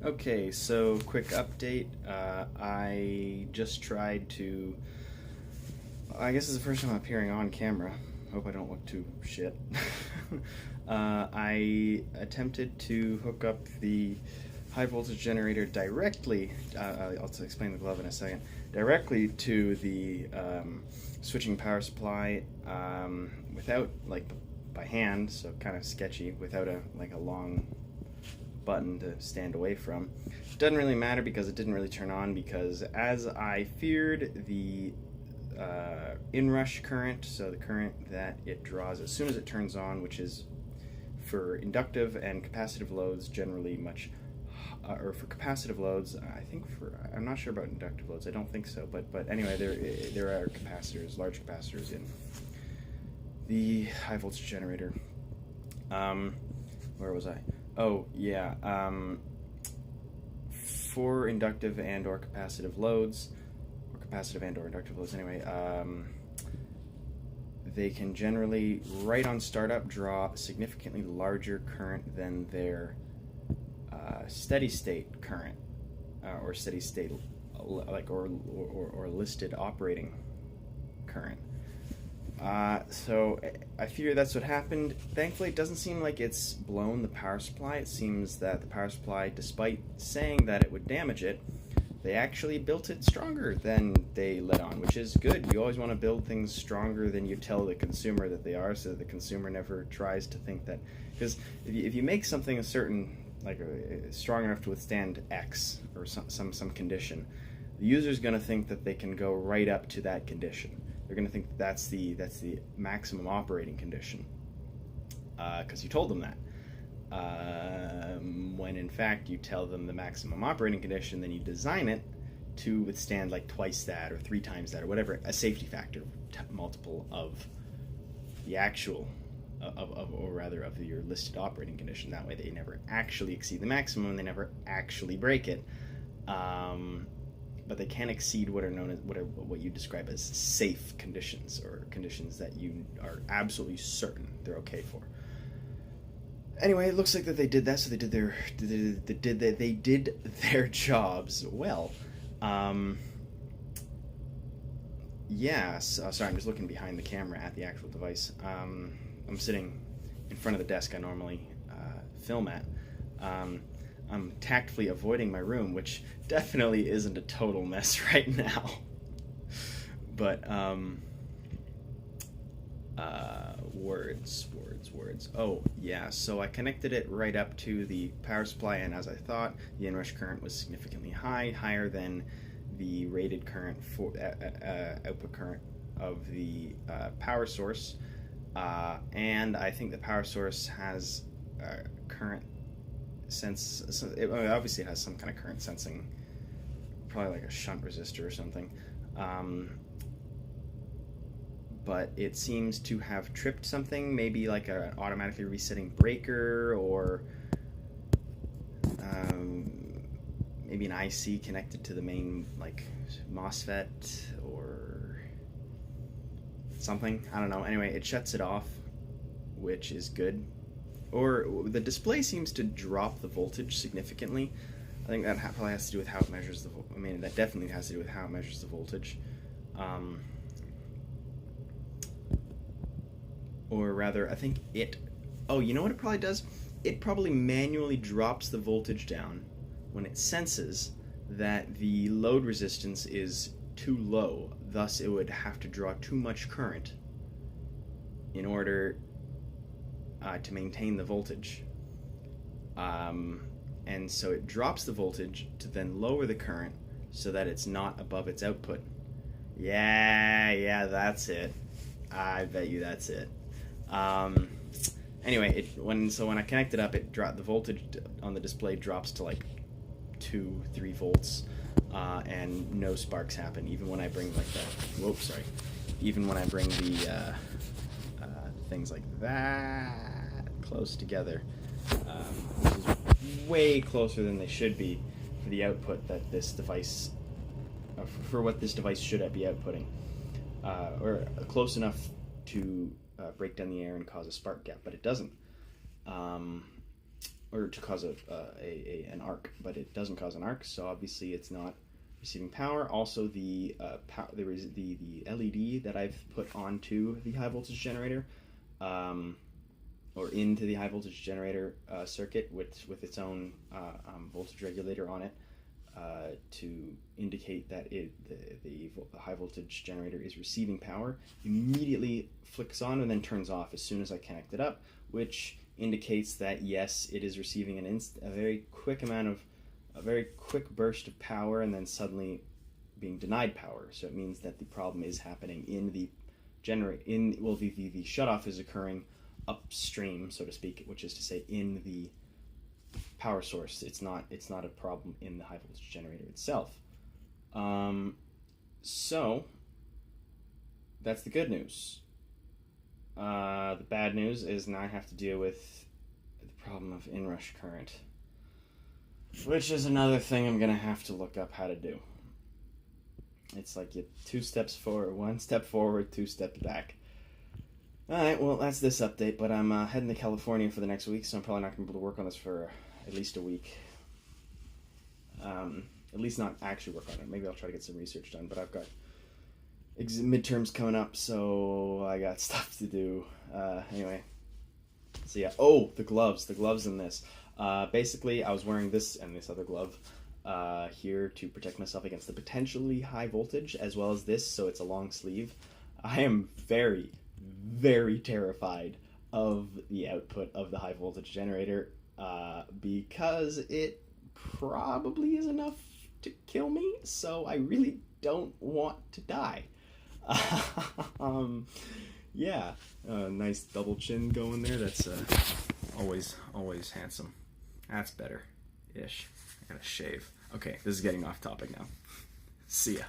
Okay, so quick update. I just tried to. I guess it's the first time I'm appearing on camera. Hope I don't look too shit. I attempted to hook up the high voltage generator directly. I'll explain the glove in a second. Directly to the switching power supply without, like, by hand, so kind of sketchy, without a long button to stand away from. Doesn't really matter because it didn't really turn on, because as I feared, the inrush current, so the current that it draws as soon as it turns on, which is for inductive and capacitive loads generally much, or for capacitive loads, I'm not sure about inductive loads, I don't think so, but anyway, there are capacitors, large capacitors in the high voltage generator. Where was I? Oh, yeah. For inductive and or capacitive loads, or capacitive and or inductive loads anyway, they can generally, right on startup, draw a significantly larger current than their steady state current, or steady state, or listed operating current. So I fear that's what happened. Thankfully, it doesn't seem like it's blown the power supply. It seems that the power supply, despite saying that it would damage it, they actually built it stronger than they let on, which is good. You always want to build things stronger than you tell the consumer that they are, so that the consumer never tries to think that. Because if you make something a certain, like strong enough to withstand X or some condition, the user's going to think that they can go right up to that condition. They're going to think that's the maximum operating condition, because you told them that. When in fact you tell them the maximum operating condition, then you design it to withstand like twice that or 3 times that or whatever, a safety factor multiple of the actual of your listed operating condition. That way they never actually exceed the maximum and they never actually break it. But they can exceed what are known as what you describe as safe conditions, or conditions that you are absolutely certain they're okay for. Anyway, it looks like that they did that, so they did their jobs well. Yeah, so, sorry, I'm just looking behind the camera at the actual device. I'm sitting in front of the desk I normally film at. I'm tactfully avoiding my room, which definitely isn't a total mess right now. But, words. Oh, yeah, so I connected it right up to the power supply, and as I thought, the inrush current was significantly higher than the rated current for output current of the power source. And I think the power source has current sense. Obviously it has some kind of current sensing, probably like a shunt resistor or something, but it seems to have tripped something, maybe like an automatically resetting breaker, or maybe an IC connected to the main like MOSFET or something, I don't know. Anyway, it shuts it off, which is good. Or the display seems to drop the voltage significantly. I think that probably has to do with how it measures the voltage. I mean, that definitely has to do with how it measures the voltage. Or rather, I think oh, you know what it probably does? It probably manually drops the voltage down when it senses that the load resistance is too low. Thus, it would have to draw too much current in order to maintain the voltage, and so it drops the voltage to then lower the current so that it's not above its output. Yeah, that's it. I bet you that's it. Anyway, when I connect it up, the voltage on the display drops to like 2-3 volts, and no sparks happen, even when I bring like even when I bring the things like that close together, which is way closer than they should be for the output that this device, for what this device should be outputting, or close enough to break down the air and cause a spark gap, but it doesn't. or to cause an arc, but it doesn't cause an arc, so obviously it's not receiving power. Also, the LED that I've put onto the high voltage generator, or into the high voltage generator circuit with its own voltage regulator on it, to indicate that the high voltage generator is receiving power, immediately flicks on and then turns off as soon as I connect it up, which indicates that yes, it is receiving a very quick burst of power and then suddenly being denied power. So it means that the problem is happening in the the shutoff is occurring upstream, so to speak, which is to say in the power source. It's not a problem in the high voltage generator itself. So that's the good news. The bad news is now I have to deal with the problem of inrush current, which is another thing I'm gonna have to look up how to do. It's like you 2 steps forward, 1 step forward, 2 steps back. Alright, well, that's this update, but I'm heading to California for the next week, so I'm probably not going to be able to work on this for at least a week. At least not actually work on it. Maybe I'll try to get some research done, but I've got midterms coming up, so I got stuff to do. Anyway, so yeah. Oh, the gloves in this. Basically, I was wearing this and this other glove here to protect myself against the potentially high voltage, as well as this, so it's a long sleeve. I am very, very terrified of the output of the high voltage generator because it probably is enough to kill me, so I really don't want to die. Yeah, nice double chin going there. That's always handsome. That's better-ish. I gotta shave. Okay, this is getting off topic now. See ya.